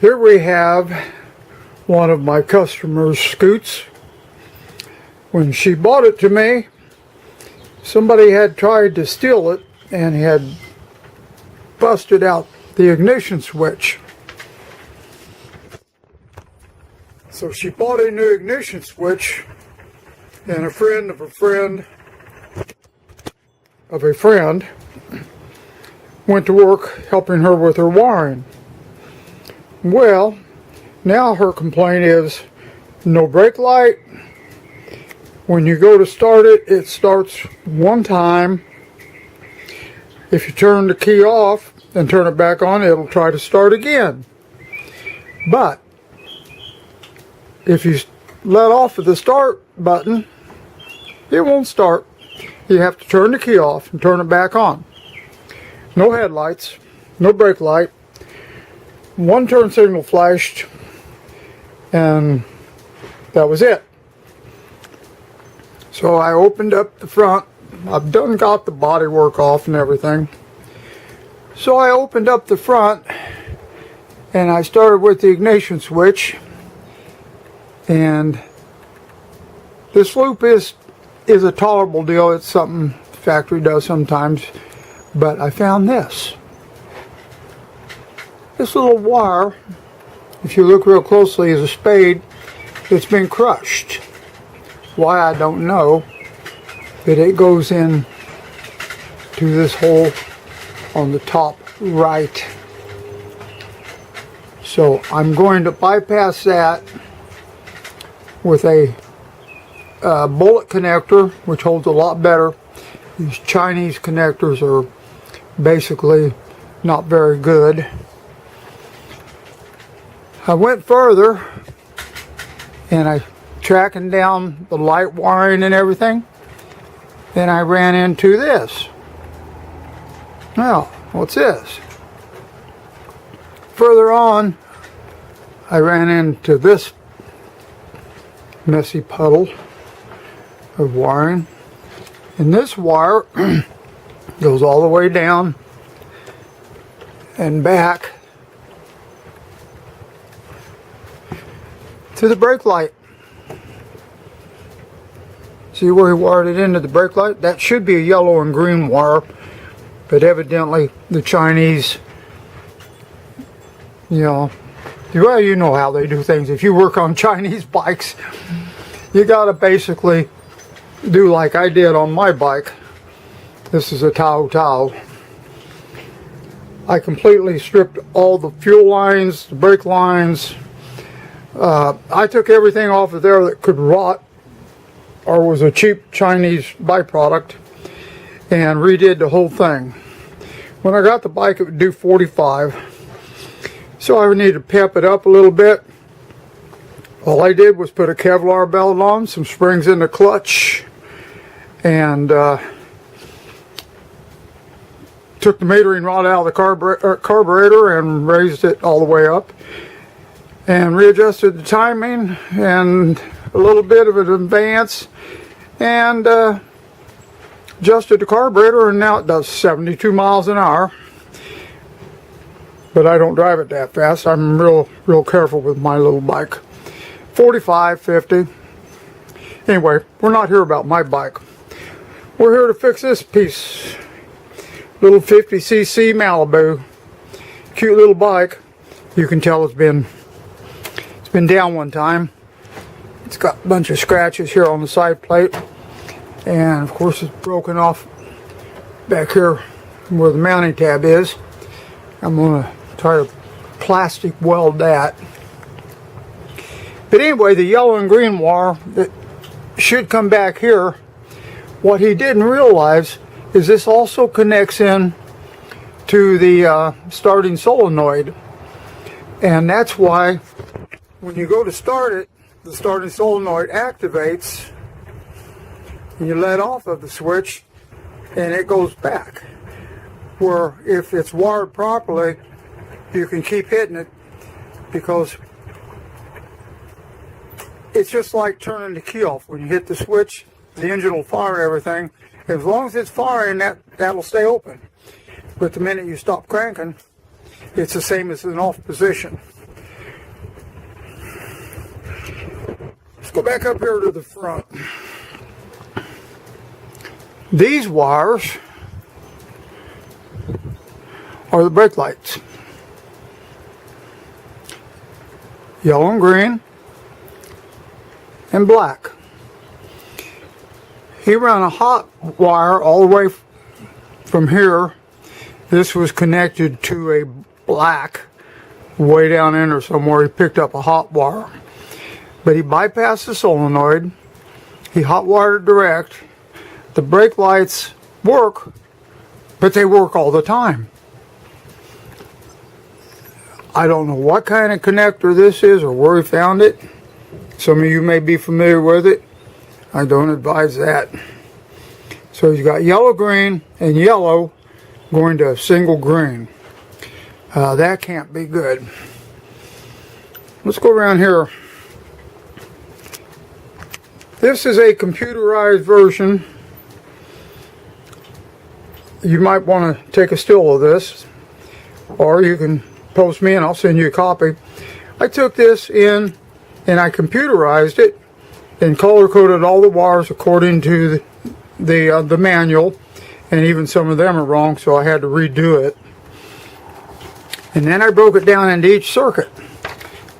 Here we have one of my customers' scoots. When she bought it to me, somebody had tried to steal it and had busted out the ignition switch. So she bought a new ignition switch, and a friend of a friend of a friend went to work helping her with her wiring. Well, now her complaint is no brake light. When you go to start it, it starts one time. If you turn the key off and turn it back on, it'll try to start again. But if you let off of the start button, it won't start. You have to turn the key off and turn it back on. No headlights, no brake light. One turn signal flashed, and that was it. So I opened up the front. I've done got the body work off and everything. So I opened up the front and I started with the ignition switch. And this loop is a tolerable deal. It's something the factory does sometimes. But I found this. This little wire, if you look real closely, is a spade that's been crushed. Why, I don't know, but it goes in to this hole on the top right. So I'm going to bypass that with a bullet connector, which holds a lot better. These Chinese connectors are basically not very good. I went further and I tracking down the light wiring and everything, and I ran into this. Now, what's this? Further on, I ran into this messy puddle of wiring, and this wire goes all the way down and back to the brake light. See where he wired it into the brake light? That should be a yellow and green wire, but evidently the Chinese, well, you know how they do things. If you work on Chinese bikes, you gotta basically do like I did on my bike. This is a Tao. I completely stripped all the fuel lines, the brake lines. I took everything off of there that could rot or was a cheap Chinese byproduct, and redid the whole thing. When I got the bike, it would do 45. So I needed to pep it up a little bit. All I did was put a Kevlar belt on, some springs in the clutch, and took the metering rod out of the carburetor and raised it all the way up, and readjusted the timing and a little bit of an advance, and adjusted the carburetor, and now it does 72 miles an hour. But I don't drive it that fast. I'm real careful with my little bike. 45, 50. Anyway, we're not here about my bike. We're here to fix this piece. Little 50cc Malibu. Cute little bike. You can tell it's been down one time. It's got a bunch of scratches here on the side plate, and of course it's broken off back here where the mounting tab is. I'm going to try to plastic weld that. But anyway, the yellow and green wire that should come back here, what he didn't realize is this also connects in to the starting solenoid, and that's why when you go to start it, the starting solenoid activates, and you let off of the switch, and it goes back. Where if it's wired properly, you can keep hitting it, because it's just like turning the key off. When you hit the switch, the engine will fire everything. As long as it's firing, that'll stay open. But the minute you stop cranking, it's the same as an off position. Let's go back up here to the front. These wires are the brake lights. Yellow and green and black. He ran a hot wire all the way from here. This was connected to a black way down in there somewhere. He picked up a hot wire. But he bypassed the solenoid. He hot wired it direct. The brake lights work, but they work all the time. I don't know what kind of connector this is or where he found it. Some of you may be familiar with it. I don't advise that. So he's got yellow, green, and yellow going to a single green. That can't be good. Let's go around here. This is a computerized version. You might want to take a still of this, or you can post me and I'll send you a copy. I took this in and I computerized it and color coded all the wires according to the manual, and even some of them are wrong, so I had to redo it. And then I broke it down into each circuit.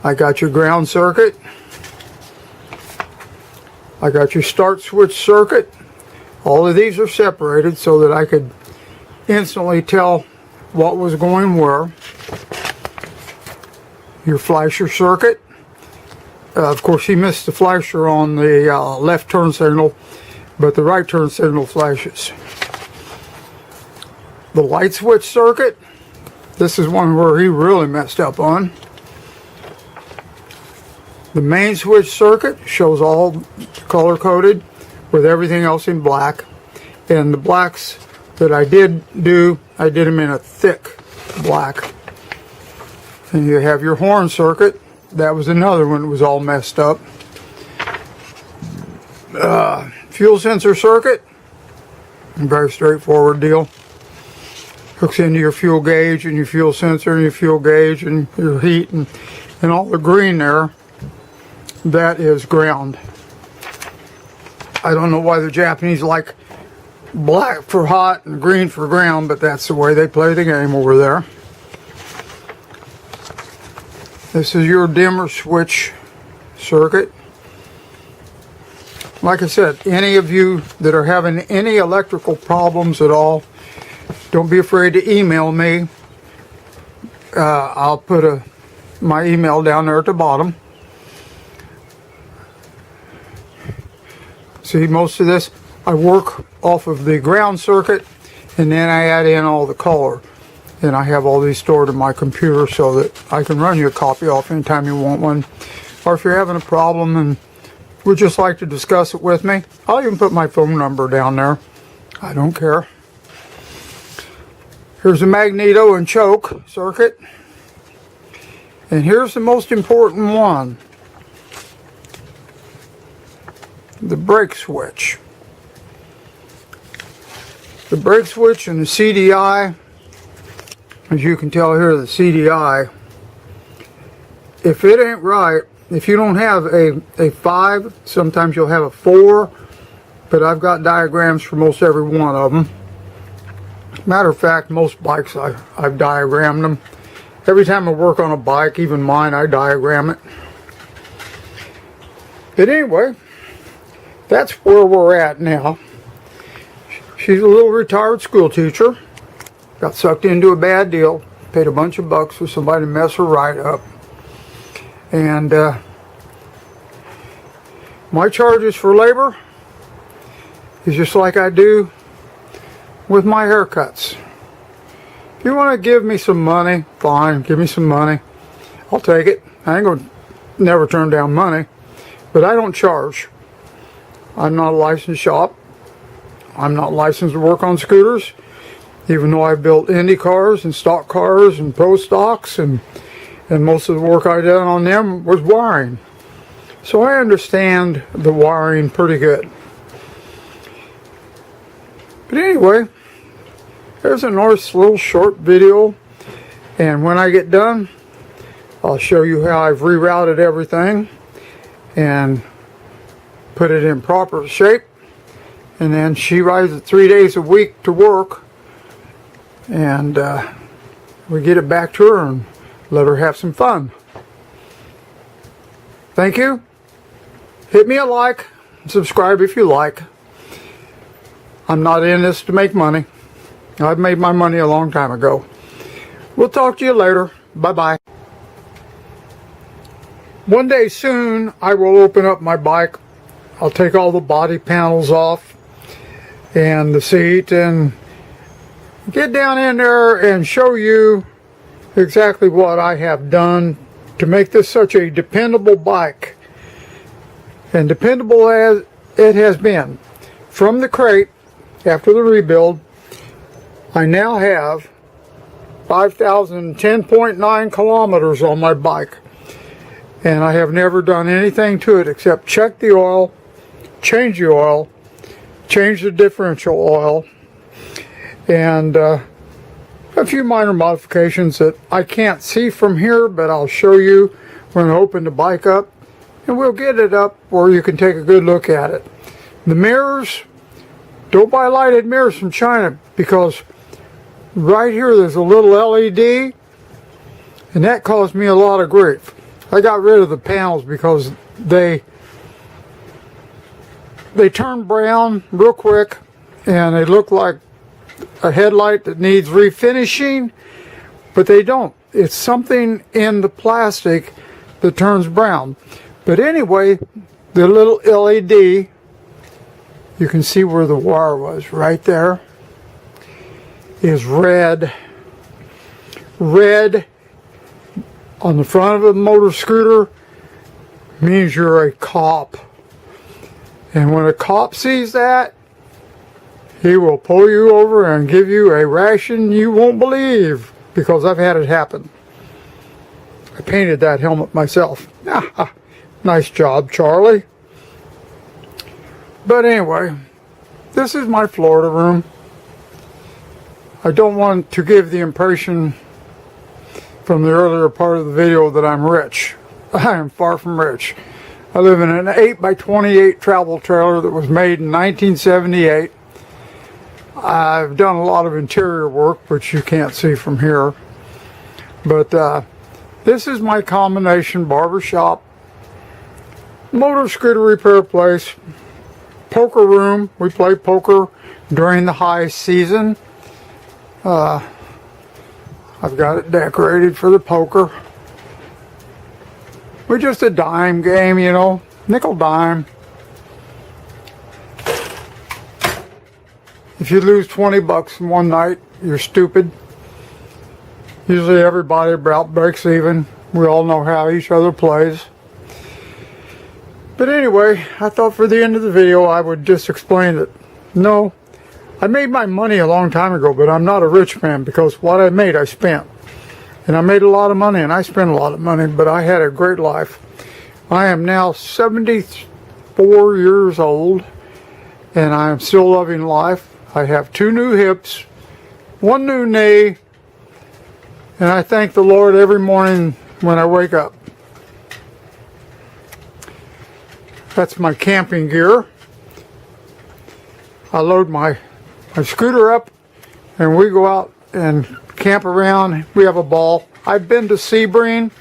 I got your ground circuit. I got your start switch circuit. All of these are separated so that I could instantly tell what was going where. Your flasher circuit. Of course, he missed the flasher on the left turn signal, but the right turn signal flashes. The light switch circuit. This is one where he really messed up on. The main switch circuit shows all color coded with everything else in black. And the blacks that I did them in a thick black. And you have your horn circuit. That was another one that was all messed up. Fuel sensor circuit. Very straightforward deal. Hooks into your fuel gauge and your fuel sensor and your fuel gauge and your heat and all the green there. That is ground. I don't know why the Japanese like black for hot and green for ground, but that's the way they play the game over there. This is your dimmer switch circuit. Like I said, any of you that are having any electrical problems at all, don't be afraid to email me. I'll put my email down there at the bottom. See, most of this, I work off of the ground circuit, and then I add in all the color. And I have all these stored in my computer so that I can run you a copy off anytime you want one. Or if you're having a problem and would just like to discuss it with me, I'll even put my phone number down there. I don't care. Here's a magneto and choke circuit. And here's the most important one. The brake switch. The brake switch and the CDI. As you can tell here, the CDI, if it ain't right, if you don't have a 5, sometimes you'll have a 4, but I've got diagrams for most every one of them. Matter of fact, most bikes I've diagrammed them. Every time I work on a bike, even mine, I diagram it. But anyway, that's where we're at now. She's a little retired school teacher. Got sucked into a bad deal. Paid a bunch of bucks for somebody to mess her right up. And my charges for labor is just like I do with my haircuts. If you want to give me some money, fine, give me some money. I'll take it. I ain't going to never turn down money. But I don't charge. I'm not a licensed shop. I'm not licensed to work on scooters. Even though I built Indy cars and stock cars and pro stocks, and most of the work I did on them was wiring. So I understand the wiring pretty good. But anyway, there's a nice little short video, and when I get done, I'll show you how I've rerouted everything and put it in proper shape, and then she rides it 3 days a week to work, and we get it back to her and let her have some fun. Thank you. Hit me a like, subscribe if you like. I'm not in this to make money. I've made my money a long time ago. We'll talk to you later. Bye-bye. One day soon, I will open up my bike. I'll take all the body panels off and the seat and get down in there and show you exactly what I have done to make this such a dependable bike. And dependable as it has been. From the crate, after the rebuild, I now have 5,010.9 kilometers on my bike. And I have never done anything to it except check the oil, change the oil, change the differential oil, and a few minor modifications that I can't see from here, but I'll show you when I open the bike up, and we'll get it up where you can take a good look at it. The mirrors, don't buy lighted mirrors from China, because right here there's a little LED, and that caused me a lot of grief. I got rid of the panels because they turn brown real quick, and they look like a headlight that needs refinishing, but they don't. It's something in the plastic that turns brown. But anyway, the little LED, you can see where the wire was right there, is red. Red on the front of a motor scooter means you're a cop. And when a cop sees that, he will pull you over and give you a ration you won't believe, because I've had it happen. I painted that helmet myself. Nice job, Charlie. But anyway, this is my Florida room. I don't want to give the impression from the earlier part of the video that I'm rich. I am far from rich. I live in an 8x28 travel trailer that was made in 1978. I've done a lot of interior work, which you can't see from here. But this is my combination barbershop, motor scooter repair place, poker room. We play poker during the high season. I've got it decorated for the poker. We're just a dime game, you know, nickel dime. If you lose 20 bucks in one night, you're stupid. Usually everybody about breaks even. We all know how each other plays. But anyway, I thought for the end of the video I would just explain that, no, I made my money a long time ago, but I'm not a rich man, because what I made I spent. And I made a lot of money and I spent a lot of money, but I had a great life. I am now 74 years old and I am still loving life. I have 2 new hips, 1 new knee, and I thank the Lord every morning when I wake up. That's my camping gear. I load my scooter up and we go out and camp around. We have a ball. I've been to Sebring,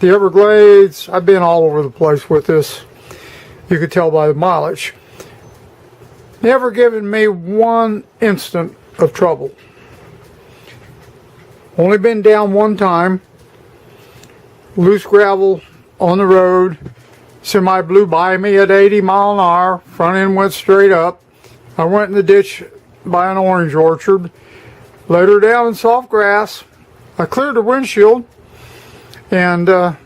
the Everglades. I've been all over the place with this. You could tell by the mileage. Never given me one instant of trouble. Only been down one time. Loose gravel on the road. Semi blew by me at 80 mile an hour. Front end went straight up. I went in the ditch by an orange orchard. Laid her down in soft grass. I cleared the windshield. And then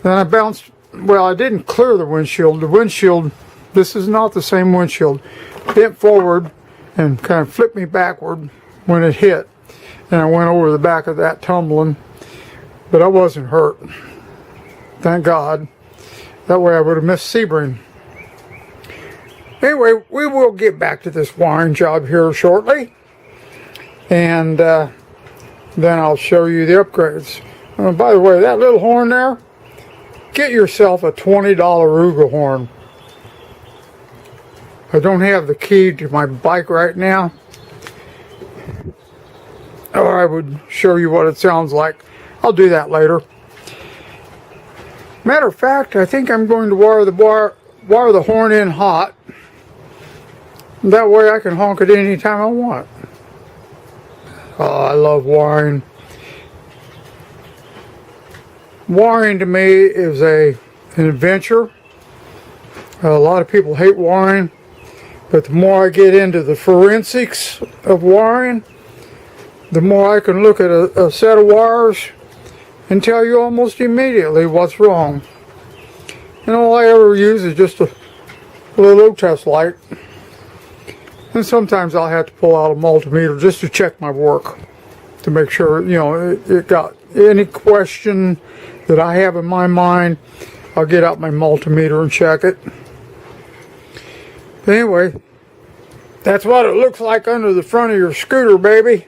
I bounced. Well, I didn't clear the windshield. The windshield, this is not the same windshield, bent forward and kind of flipped me backward when it hit. And I went over the back of that tumbling. But I wasn't hurt. Thank God. That way I would have missed Sebring. Anyway, we will get back to this wiring job here shortly. And then I'll show you the upgrades. By the way, that little horn there, get yourself a $20 Ruger horn. I don't have the key to my bike right now, or I would show you what it sounds like. I'll do that later. Matter of fact, I think I'm going to wire the horn in hot. That way I can honk it anytime I want. Oh, I love wiring. Wiring to me is an adventure. A lot of people hate wiring, but the more I get into the forensics of wiring, the more I can look at a set of wires and tell you almost immediately what's wrong. And all I ever use is just a little test light. And sometimes I'll have to pull out a multimeter just to check my work, to make sure, you know, it got any question that I have in my mind. I'll get out my multimeter and check it. But anyway, that's what it looks like under the front of your scooter, baby.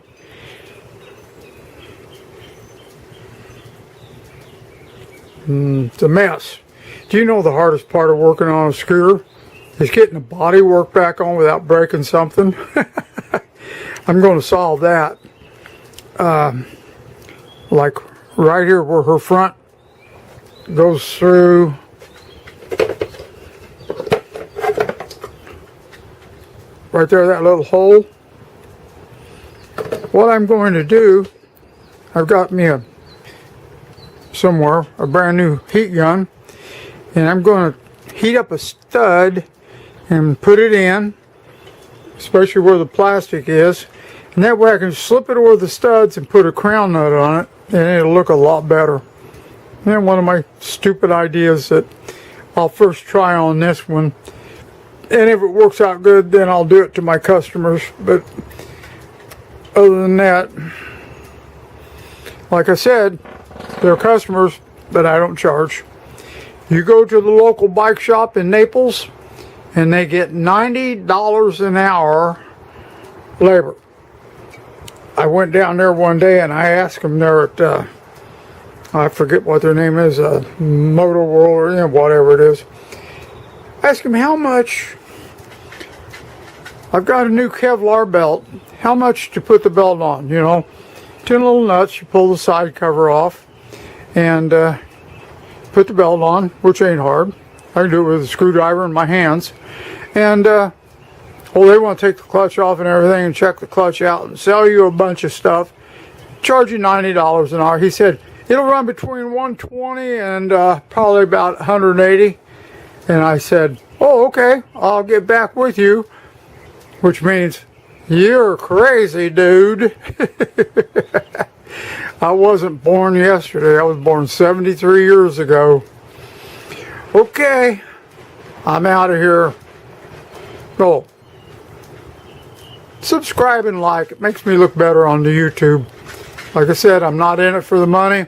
It's a mess. Do you know the hardest part of working on a scooter is getting the body work back on without breaking something? I'm going to solve that. Like right here where her front goes through. Right there, that little hole. What I'm going to do, I've got me a brand new heat gun, and I'm going to heat up a stud and put it in, especially where the plastic is, and that way I can slip it over the studs and put a crown nut on it, and it'll look a lot better. And one of my stupid ideas that I'll first try on this one, and if it works out good, then I'll do it to my customers. But other than that, like I said, they're customers that I don't charge. You go to the local bike shop in Naples, and they get $90 an hour labor. I went down there one day and I asked them there at, I forget what their name is, Motor World or, you know, whatever it is. Ask them how much. I've got a new Kevlar belt. How much to put the belt on? You know, 10 little nuts. You pull the side cover off and put the belt on, which ain't hard. I can do it with a screwdriver in my hands. And well, they want to take the clutch off and everything and check the clutch out and sell you a bunch of stuff. Charge you $90 an hour. He said it'll run between 120 and probably about 180. And I said, oh, okay, I'll get back with you. Which means, you're crazy, dude. I wasn't born yesterday. I was born 73 years ago. Okay, I'm out of here. Oh, subscribe and like. It makes me look better on the YouTube. Like I said, I'm not in it for the money.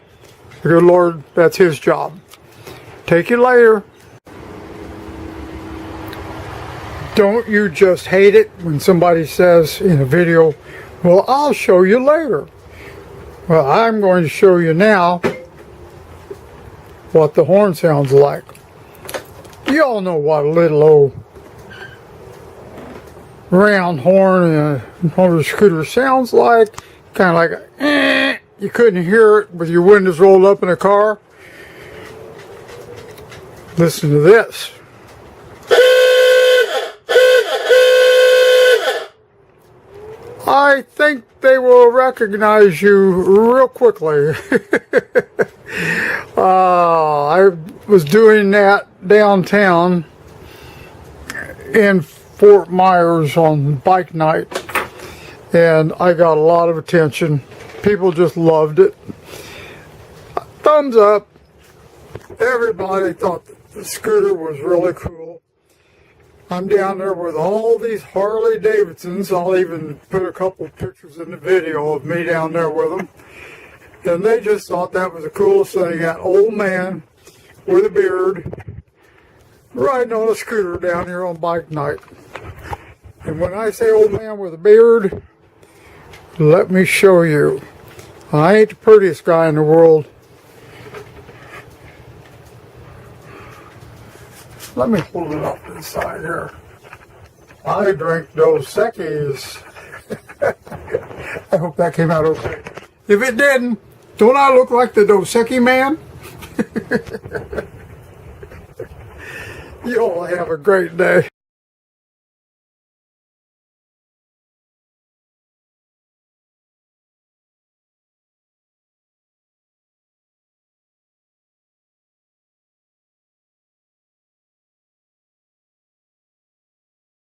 The good Lord, that's His job. Take you later. Don't you just hate it when somebody says in a video, well, I'll show you later. Well, I'm going to show you now what the horn sounds like. You all know what a little old round horn in a motor scooter sounds like. Kind of like a, you couldn't hear it with your windows rolled up in a car. Listen to this. I think they will recognize you real quickly. I was doing that downtown in Fort Myers on bike night, and I got a lot of attention. People just loved it. Thumbs up. Everybody thought the scooter was really cool. I'm down there with all these Harley Davidsons. I'll even put a couple pictures in the video of me down there with them. And they just thought that was the coolest thing. That old man with a beard riding on a scooter down here on bike night. And when I say old man with a beard, let me show you. I ain't the prettiest guy in the world. Let me hold it up to the side here. I drink Dos Equis. I hope that came out okay. If it didn't, don't I look like the Dos Equis man? You all have a great day.